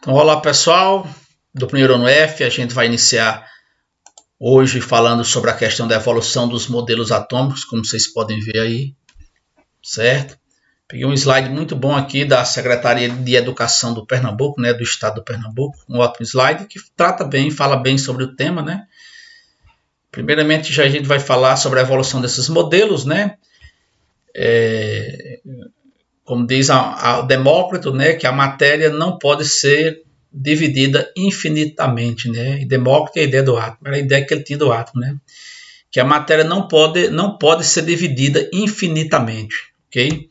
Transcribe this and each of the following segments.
Então, olá pessoal, do primeiro ano F, a gente vai iniciar hoje falando sobre a questão da evolução dos modelos atômicos, como vocês podem ver aí, certo? Peguei um slide muito bom aqui da Secretaria de Educação do Pernambuco, né, do estado do Pernambuco, um ótimo slide que trata bem, fala bem sobre o tema, né? Primeiramente, já a gente vai falar sobre a evolução desses modelos, né? Como diz o Demócrito, né, que a matéria não pode ser dividida infinitamente, né? E Demócrito é a ideia do átomo, era a ideia que ele tinha do átomo, né? Que a matéria não pode ser dividida infinitamente, ok?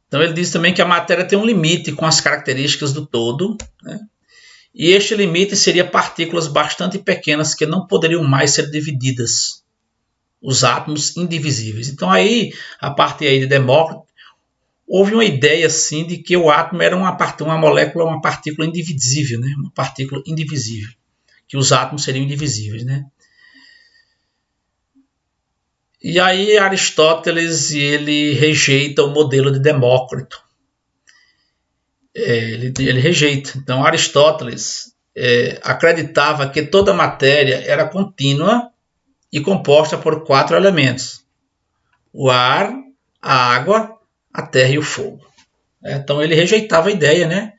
Então ele diz também que a matéria tem um limite com as características do todo, né? E este limite seria partículas bastante pequenas que não poderiam mais ser divididas, os átomos indivisíveis. Então aí, a partir aí de Demócrito, houve uma ideia assim de que o átomo era uma molécula, uma partícula indivisível, né? Uma partícula indivisível, que os átomos seriam indivisíveis, né? E aí Aristóteles ele rejeita o modelo de Demócrito. Ele rejeita. Então Aristóteles acreditava que toda matéria era contínua e composta por 4 elementos: o ar, a água, a terra e o fogo. Então ele rejeitava a ideia, né?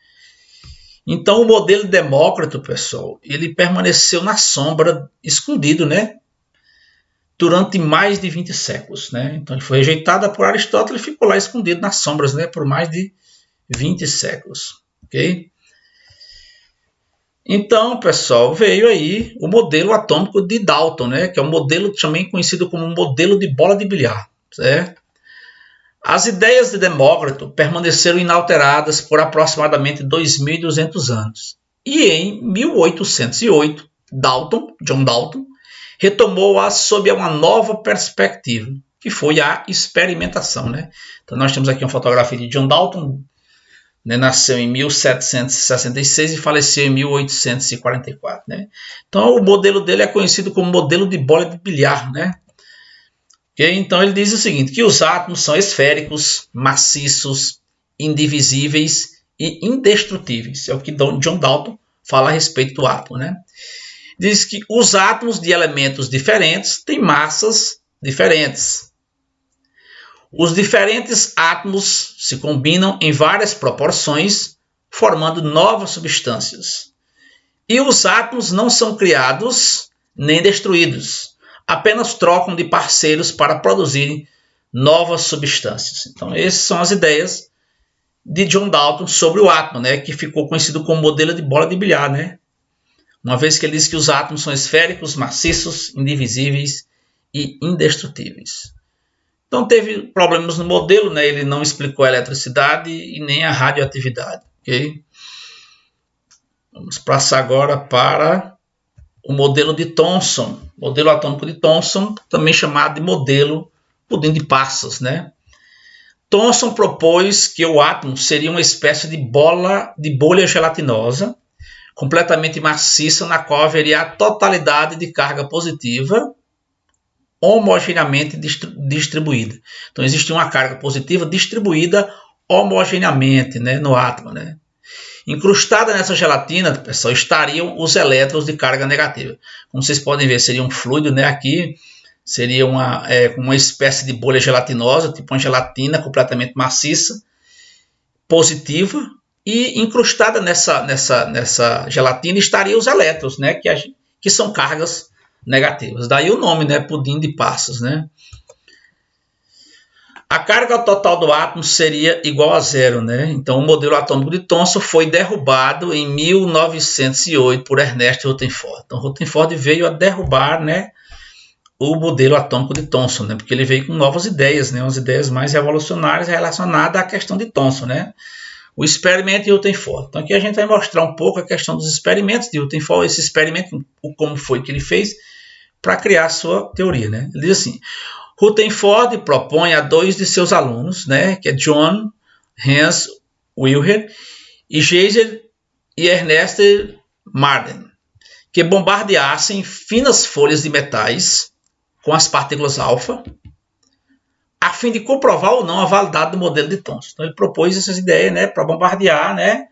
Então o modelo de Demócrito, pessoal, ele permaneceu na sombra, escondido, né? Durante mais de 20 séculos, né? Então ele foi rejeitado por Aristóteles e ficou lá escondido nas sombras, né? Por mais de 20 séculos, ok? Então, pessoal, veio aí o modelo atômico de Dalton, né? Que é um modelo também conhecido como modelo de bola de bilhar, certo? As ideias de Demócrito permaneceram inalteradas por aproximadamente 2.200 anos. E em 1808, John Dalton, retomou-as sob uma nova perspectiva, que foi a experimentação, né? Então nós temos aqui uma fotografia de John Dalton, né? Nasceu em 1766 e faleceu em 1844, né? Então o modelo dele é conhecido como modelo de bola de bilhar, né? Então ele diz o seguinte, que os átomos são esféricos, maciços, indivisíveis e indestrutíveis. É o que John Dalton fala a respeito do átomo, né? Diz que os átomos de elementos diferentes têm massas diferentes. Os diferentes átomos se combinam em várias proporções, formando novas substâncias. E os átomos não são criados nem destruídos, apenas trocam de parceiros para produzirem novas substâncias. Então, essas são as ideias de John Dalton sobre o átomo, né, que ficou conhecido como modelo de bola de bilhar, né? Uma vez que ele diz que os átomos são esféricos, maciços, indivisíveis e indestrutíveis. Então teve problemas no modelo, né? Ele não explicou a eletricidade e nem a radioatividade. Okay? Vamos passar agora para o modelo de Thomson, modelo atômico de Thomson, também chamado de modelo pudim de passas, né? Thomson propôs que o átomo seria uma espécie de bolha gelatinosa, completamente maciça, na qual haveria a totalidade de carga positiva homogeneamente distribuída. Então existia uma carga positiva distribuída homogeneamente, né, no átomo, né? Incrustada nessa gelatina, pessoal, estariam os elétrons de carga negativa. Como vocês podem ver, seria um fluido, né? Aqui seria uma espécie de bolha gelatinosa, tipo uma gelatina completamente maciça, positiva, e incrustada nessa gelatina estariam os elétrons, né? Que são cargas negativas. Daí o nome, né? Pudim de passas, né? A carga total do átomo seria igual a zero, né? Então o modelo atômico de Thomson foi derrubado em 1908 por Ernest Rutherford. Então Rutherford veio a derrubar, né, o modelo atômico de Thomson, né? Porque ele veio com novas ideias, né? Umas ideias mais revolucionárias relacionadas à questão de Thomson, né? O experimento de Rutherford. Então aqui a gente vai mostrar um pouco a questão dos experimentos de Rutherford, esse experimento, como foi que ele fez para criar a sua teoria, né? Ele diz assim: Rutherford propõe a 2 de seus alunos, né, que é John Hans Wilher e Geiser e Ernest Marden, que bombardeassem finas folhas de metais com as partículas alfa, a fim de comprovar ou não a validade do modelo de Thomson. Então ele propôs essas ideias, né, para bombardear, né,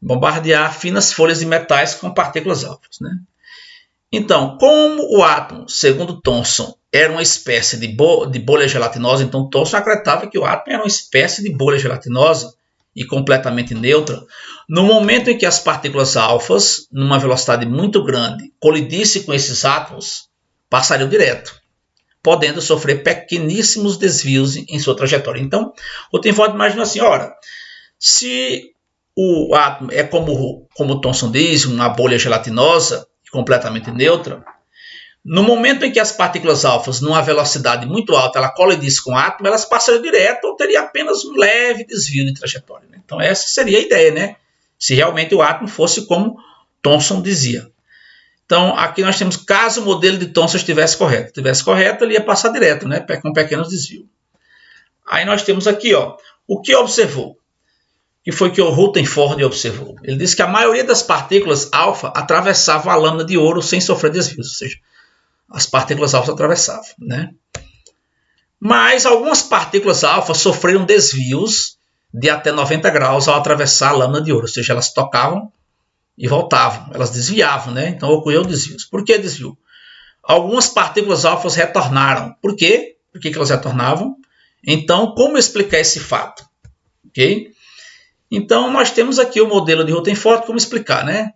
bombardear finas folhas de metais com partículas alfas, né? Então, como o átomo, segundo Thomson, era uma espécie de bolha gelatinosa, então Thomson acreditava que o átomo era uma espécie de bolha gelatinosa e completamente neutra. No momento em que as partículas alfas, numa velocidade muito grande, colidissem com esses átomos, passariam direto, podendo sofrer pequeníssimos desvios em sua trajetória. Então, o Rutherford imagina assim, ora, se o átomo é como Thomson diz, uma bolha gelatinosa, completamente neutra, no momento em que as partículas alfas, numa velocidade muito alta, ela colidisse com o átomo, elas passariam direto ou teria apenas um leve desvio de trajetória. Né? Então essa seria a ideia, né? Se realmente o átomo fosse como Thomson dizia. Então aqui nós temos, caso o modelo de Thomson estivesse correto, ele ia passar direto, né? Com pequenos desvios. Aí nós temos aqui, ó, o que observou? Que foi que o Rutherford observou. Ele disse que a maioria das partículas alfa atravessavam a lâmina de ouro sem sofrer desvios, ou seja, as partículas alfa atravessavam, né? Mas algumas partículas alfa sofreram desvios de até 90 graus ao atravessar a lâmina de ouro, ou seja, elas tocavam e voltavam, elas desviavam, né? Então ocorreu desvios. Por que desvio? Algumas partículas alfa retornaram. Por quê? Por que elas retornavam? Então, como explicar esse fato? Ok? Então, nós temos aqui o modelo de Rutherford, como explicar, né?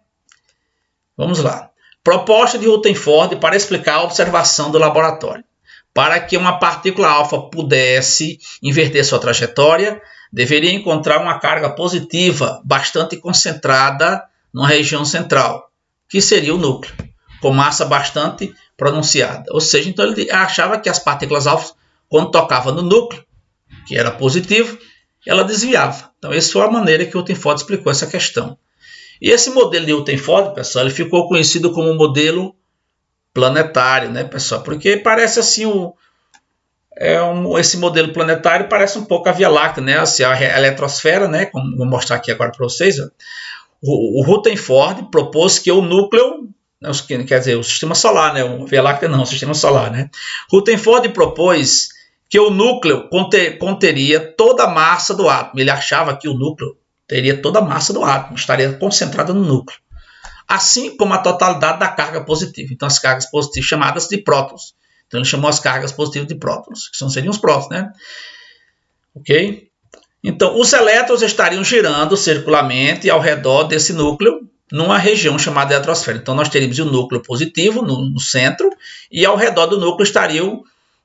Vamos lá. Proposta de Rutherford para explicar a observação do laboratório. Para que uma partícula alfa pudesse inverter sua trajetória, deveria encontrar uma carga positiva bastante concentrada numa região central, que seria o núcleo, com massa bastante pronunciada. Ou seja, então ele achava que as partículas alfa, quando tocavam no núcleo, que era positivo, ela desviava. Então, essa foi a maneira que o Rutherford explicou essa questão. E esse modelo de Rutherford, pessoal, ele ficou conhecido como modelo planetário, né, pessoal? Porque parece assim, esse modelo planetário parece um pouco a Via Láctea, né? Assim, a eletrosfera, né? Como vou mostrar aqui agora para vocês. Ó. O Rutherford propôs que o núcleo, quer dizer, o sistema solar, né? O Via Láctea não, o sistema solar, né? Rutherford propôs que o núcleo conteria toda a massa do átomo. Ele achava que o núcleo teria toda a massa do átomo, estaria concentrada no núcleo. Assim como a totalidade da carga positiva. Então, as cargas positivas chamadas de prótons. Então, ele chamou as cargas positivas de prótons, que seriam os prótons, né? Ok? Então, os elétrons estariam girando circularmente ao redor desse núcleo, numa região chamada eletrosfera. Então, nós teríamos o núcleo positivo no centro, e ao redor do núcleo estaria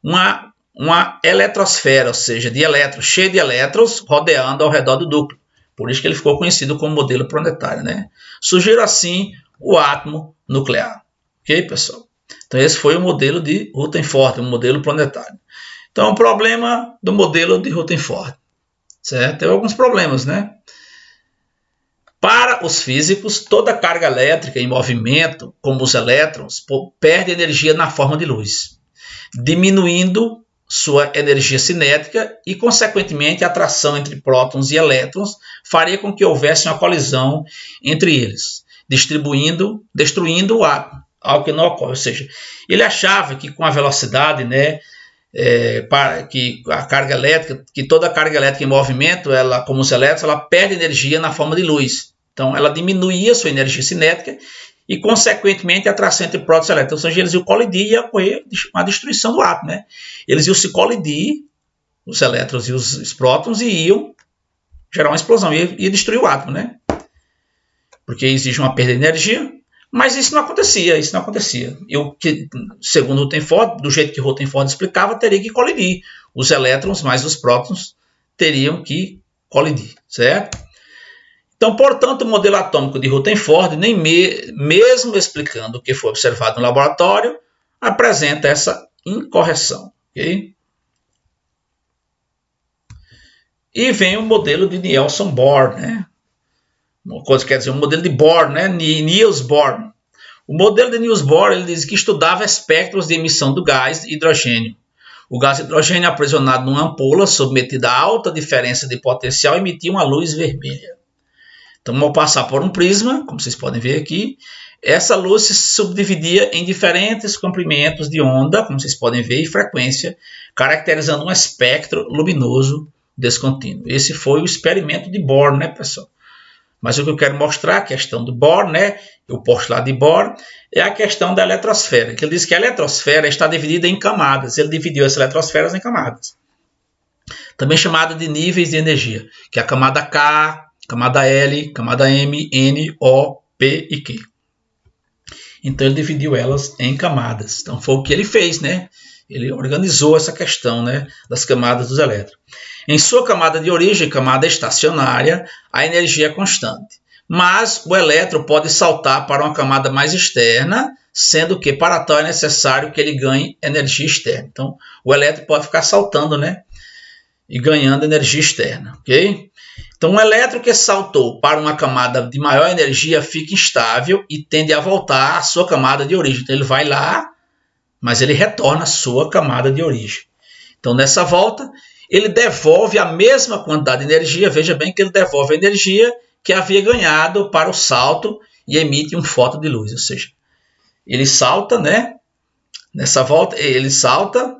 uma eletrosfera, ou seja, de elétrons, cheia de elétrons rodeando ao redor do núcleo. Por isso que ele ficou conhecido como modelo planetário, né? Surgiu assim o átomo nuclear. Ok, pessoal? Então esse foi o modelo de Rutherford, um modelo planetário. Então o problema do modelo de Rutherford, certo? Tem alguns problemas, né? Para os físicos, toda carga elétrica em movimento, como os elétrons, perde energia na forma de luz, diminuindo sua energia cinética e, consequentemente, a atração entre prótons e elétrons faria com que houvesse uma colisão entre eles, destruindo o átomo, algo que não ocorre. Ou seja, ele achava que com a velocidade, né, que a carga elétrica, que toda a carga elétrica em movimento, ela, como os elétrons, ela perde energia na forma de luz. Então, ela diminuía sua energia cinética e, consequentemente, a atração entre prótons e elétrons. Ou seja, eles iam colidir e ia ocorrer uma destruição do átomo, né? Eles iam se colidir, os elétrons e os prótons, e iam gerar uma explosão, ia destruir o átomo, né? Porque existe uma perda de energia, mas isso não acontecia. Segundo Rutherford, do jeito que Rutherford explicava, teria que colidir. Os elétrons mais os prótons teriam que colidir, certo? Então, portanto, o modelo atômico de Rutherford, mesmo explicando o que foi observado no laboratório, apresenta essa incorreção. Okay? E vem o modelo de Nielsen Bohr, né? Quer dizer, o modelo de Bohr, né? Niels Bohr. O modelo de Niels Bohr, ele diz que estudava espectros de emissão do gás hidrogênio. O gás hidrogênio aprisionado numa ampola, submetido a alta diferença de potencial, emitia uma luz vermelha. Então, ao passar por um prisma, como vocês podem ver aqui, essa luz se subdividia em diferentes comprimentos de onda, como vocês podem ver, e frequência, caracterizando um espectro luminoso descontínuo. Esse foi o experimento de Bohr, né, pessoal? Mas o que eu quero mostrar, a questão do Bohr, né, o postulado de Bohr, é a questão da eletrosfera, que ele diz que a eletrosfera está dividida em camadas. Ele dividiu as eletrosferas em camadas, também chamada de níveis de energia, que é a camada K, camada L, camada M, N, O, P e Q. Então ele dividiu elas em camadas. Então foi o que ele fez, né? Ele organizou essa questão, né, das camadas dos elétrons. Em sua camada de origem, camada estacionária, a energia é constante. Mas o elétron pode saltar para uma camada mais externa, sendo que para tal é necessário que ele ganhe energia externa. Então o elétron pode ficar saltando, né, e ganhando energia externa, ok? Então, um elétron que saltou para uma camada de maior energia fica instável e tende a voltar à sua camada de origem. Então, ele vai lá, mas ele retorna à sua camada de origem. Então, nessa volta, ele devolve a mesma quantidade de energia. Veja bem que ele devolve a energia que havia ganhado para o salto e emite um fóton de luz. Ou seja, ele salta, né? Nessa volta, ele salta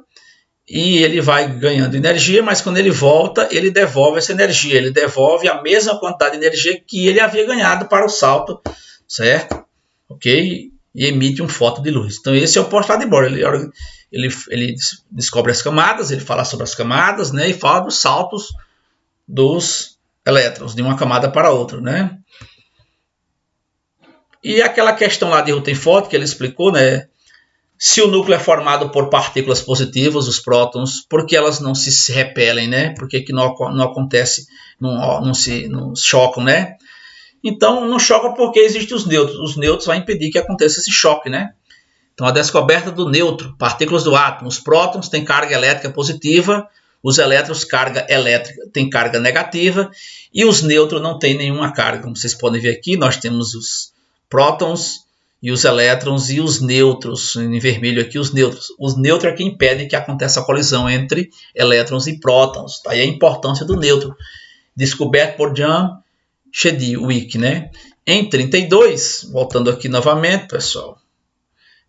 e ele vai ganhando energia, mas quando ele volta, ele devolve essa energia. Ele devolve a mesma quantidade de energia que ele havia ganhado para o salto, certo? Ok? E emite um fóton de luz. Então esse é o postulado de Bohr. Ele descobre as camadas, ele fala sobre as camadas, né? E fala dos saltos dos elétrons de uma camada para outra, né? E aquela questão lá de Rutherford que ele explicou, né? Se o núcleo é formado por partículas positivas, os prótons, por que elas não se repelem, né? Por que não acontece, não se chocam, né? Então, não choca porque existem os nêutrons. Os nêutrons vão impedir que aconteça esse choque, né? Então, a descoberta do nêutron, partículas do átomo, os prótons têm carga elétrica positiva, os elétrons carga elétrica, têm carga negativa, e os nêutrons não têm nenhuma carga. Como vocês podem ver aqui, nós temos os prótons e os elétrons e os nêutrons, em vermelho aqui os nêutrons. Os nêutrons é que impedem que aconteça a colisão entre elétrons e prótons. Tá? E a importância do nêutron, descoberto por John Chadwick, né? Em 32, voltando aqui novamente, pessoal.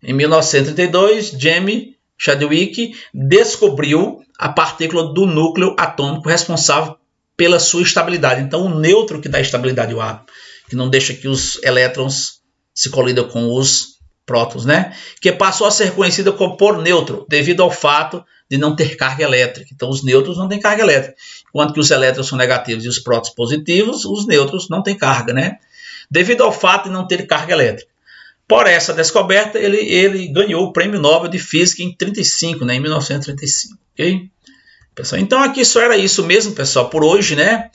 Em 1932, James Chadwick descobriu a partícula do núcleo atômico responsável pela sua estabilidade. Então, o nêutron que dá estabilidade ao átomo, que não deixa que os elétrons se colida com os prótons, né? Que passou a ser conhecida por nêutron, devido ao fato de não ter carga elétrica. Então, os nêutrons não têm carga elétrica. Enquanto que os elétrons são negativos e os prótons positivos, os nêutrons não têm carga, né? Devido ao fato de não ter carga elétrica. Por essa descoberta, ele ganhou o Prêmio Nobel de Física em 35, né? Em 1935, ok? Pessoal, então, aqui só era isso mesmo, pessoal, por hoje, né?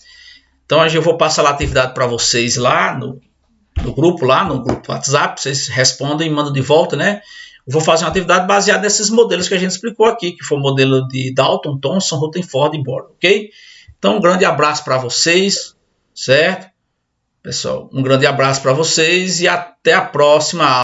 Então, eu vou passar a atividade para vocês lá no grupo WhatsApp, vocês respondem e mandam de volta, né? Eu vou fazer uma atividade baseada nesses modelos que a gente explicou aqui, que foi o modelo de Dalton, Thomson, Rutherford e Bohr, ok? Então, um grande abraço para vocês, certo? Pessoal, um grande abraço para vocês e até a próxima aula.